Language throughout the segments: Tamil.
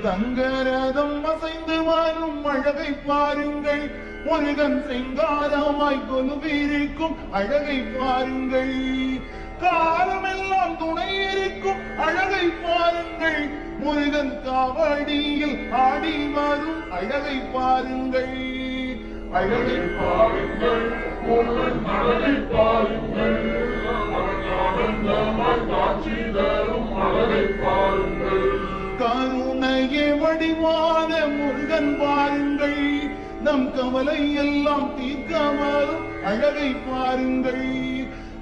தங்கரதம் அசைந்து வரும் அழகை பாருங்கள். முருகன் சிங்காரமாய் கொலுவிருக்கும் அழகை பாருங்கள். காலமெல்லாம் துணை இருக்கும் அழகை பாருங்கள். முருகன் காவடியில் ஆடி வரும் அழகை பாருங்கள். அழகை பாருங்கள், முருகன் அழகை பாருங்கள். காட்சி தரும் அழகை பாருங்கள். கருணையே வடிவான முருகன் பாருங்கள். நம் கவலை எல்லாம் தீர்க்க வரும் அழகை பாருங்கள்.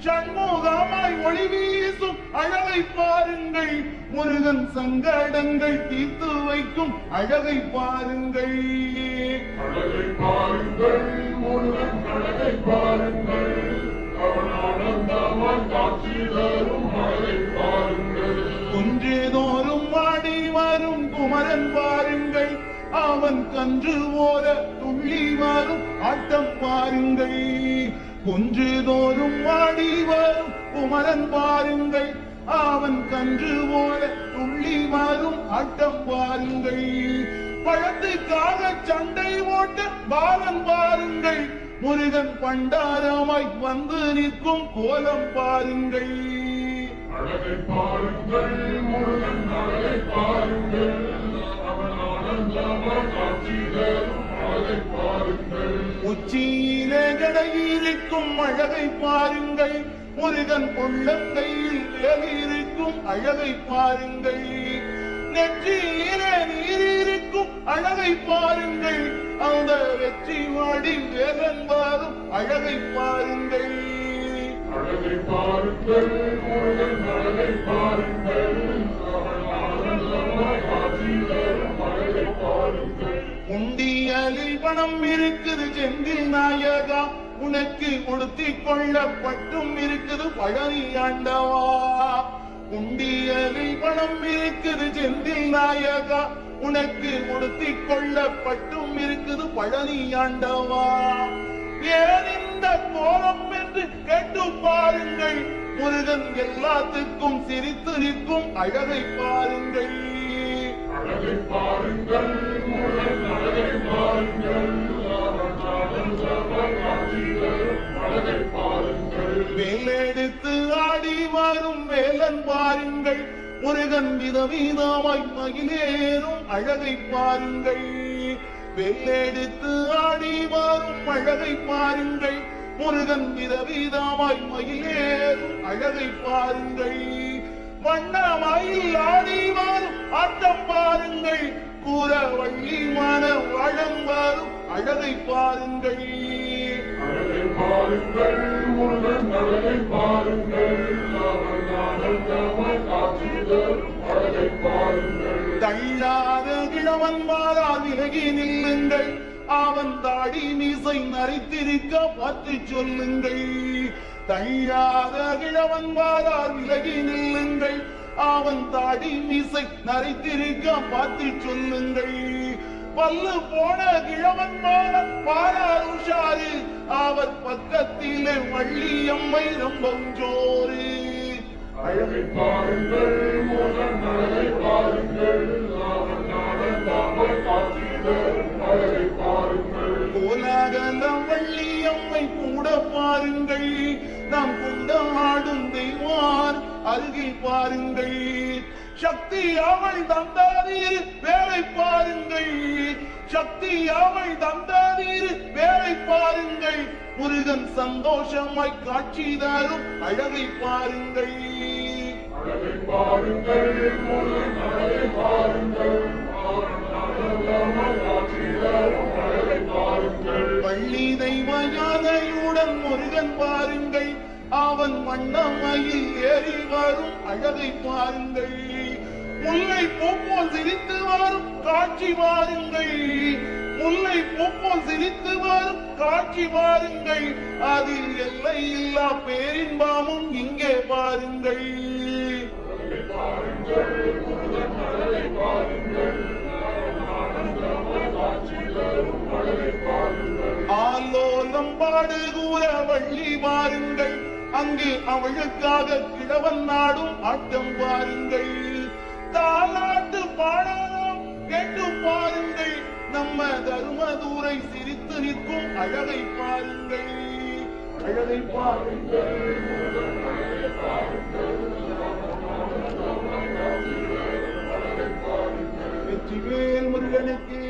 சண்முகமாய் ஒளி வீசும் அழகை பாருங்கள். முருகன் சங்கடங்கள் தீர்த்து வைக்கும் அழகை பாருங்கள். அழகை பாருங்கள், முருகன் அழகை பாருங்கள். அவன் ஆனந்தமாய் காட்சி தரும் அழகை பாருங்கள். குன்றேதோறும் ஆடி வரும் குமரன் பாருங்கள். அவன் கன்று போல துள்ளி வரும் ஆட்டம் பாருங்கள். குன்றுதோறும் ஆடி வரும் குமரன் பாருங்கள். அவன் கன்று போல துள்ளி வரும் ஆட்டம் பாருங்கள். பழத்துக்காக சண்டை ஓட்ட பாலன் பாருங்கள். முருகன் பண்டாரமாய் வந்து நிற்கும் கோலம் பாருங்கள். அழகை பாருங்கள், முருகன் அழகை பாருங்கள். அவன் ஆனந்தமாய் காட்சி தரும் அழகை பாருங்கள். உச்சியிலே ஜடையிருக்கும் அழகை பாருங்கள். முருகன் உள்ளங்கையில் வேலிருக்கும் அழகை பாருங்கள். நெற்றியிலே நீரிருக்கும் அழகை பாருங்கள். அந்த வெற்றி வாடி வேலன் வரும் அழகை பாருங்கள். அழகை பாருங்கள், முருகன் அழகை பாருங்கள். அவன் ஆனந்தமாய் காட்சி தரும் அழகை பாருங்கள். உண்டியலில் பணம் இருக்குது செந்தில் நாயகா. உனக்கு உடுத்திக் கொள்ள பட்டும் இருக்குது பழனி ஆண்டவா. உண்டியலில் பணம் இருக்குது செந்தில் நாயகா. உனக்கு உடுத்திக் கொள்ள பட்டும் இருக்குது பழனி ஆண்டவா. ஏன் இந்த கோலம் என்று கேட்டு பாருங்கள். முருகன் எல்லாத்துக்கும் சிரித்து நிற்கும் அழகை பாருங்கள். அழகை பாருங்கள், முருகன் அழகை பாருங்கள். அவன் ஆனந்தமாய் காட்சி தரும் அழகை பாருங்கள். வேலெடுத்து ஆடி வரும் வேலன் பாருங்கள். முருகன் விதவிதமாய் மகிழேறும் அழகை பாருங்கள். வேலெடுத்து ஆடி வரும் அழகை பாருங்கள். முருகன் விதவிதமாய் மகிழேறும் அழகை பாருங்கள். வண்ணமயில் ஆடி வரும் ஆட்டம் பாருங்கள். கூறவள்ளி மன வளம் வரும் அழகை பாருங்கள். அழகை பாருங்கள், முருகன் அழகை பாருங்கள். அவன் ஆனந்தமாய் காட்சி தரும் அழகை பாருங்கள். தள்ளாத கிழவன் மாறால் விலகி நில்லுங்கள். அவன் தாடி மீசை நரைத்திருக்க பார்த்து சொல்லுங்கள். தள்ளாத கிழவன் மாறால் விலகி நில்லுங்கள். அவன் தாடி மீசை நரைத்திருக்க பார்த்து சொல்லுங்கள். பல்லு போன கிழவன் மாறன் பாரார் உஷாரு. அவர் பக்கத்திலே வள்ளியம்மை ரொம்ப ஜோறு. அழகை பாருங்கள், முருகன் அழகை பாருங்கள். அவன் ஆனந்தமாய் காட்சி தரும் அழகை பாருங்கள். கோலாகலம் வள்ளியம்மை கூட பாருங்கள். நாம் கொண்டாடும் தெய்வான் அருகில் பாருங்கள். சக்தி அவள் தந்தாதீர் வேலை பாருங்கள். சக்தி அவள் தந்தாதீர் வேலை பாருங்கள். முருகன் சந்தோஷமாய் காட்சி தரும் அழகை பாருங்கள். அழகை பாருங்கள், முருகன் அழகை பாருங்கள். அவன் ஆனந்தமாய் காட்சி தரும் அழகை பாருங்கள். பள்ளி தெய்வ யானையுடன் முருகன் பாருங்கள். அவன் வண்ணமயில் ஏறி வரும் அழகை பாருங்கள். முல்லை பூப்போல் சிரித்து வரும் காட்சி பாருங்கள். முல்லை பூப்போல் சிரித்து வரும் காட்சி பாருங்கள். அதில் எல்லை இல்லா பேரின்பாமும் இங்கே பாருங்கள். அழகை பாருங்கள், முருகன் அழகை பாருங்கள். அவன் ஆனந்தமாய் காட்சி தரும் அழகை பாருங்கள். ஆலோலம் பாடு கூற வள்ளி பாருங்கள். அங்கே அவளுக்காக கிழவன் நாடும் ஆட்டம் பாருங்கள். தாலாட்டு பாடலாம் அழகை பாருங்கள், அழகை பாருங்கள். வெற்றிவேல் முருகனுக்கு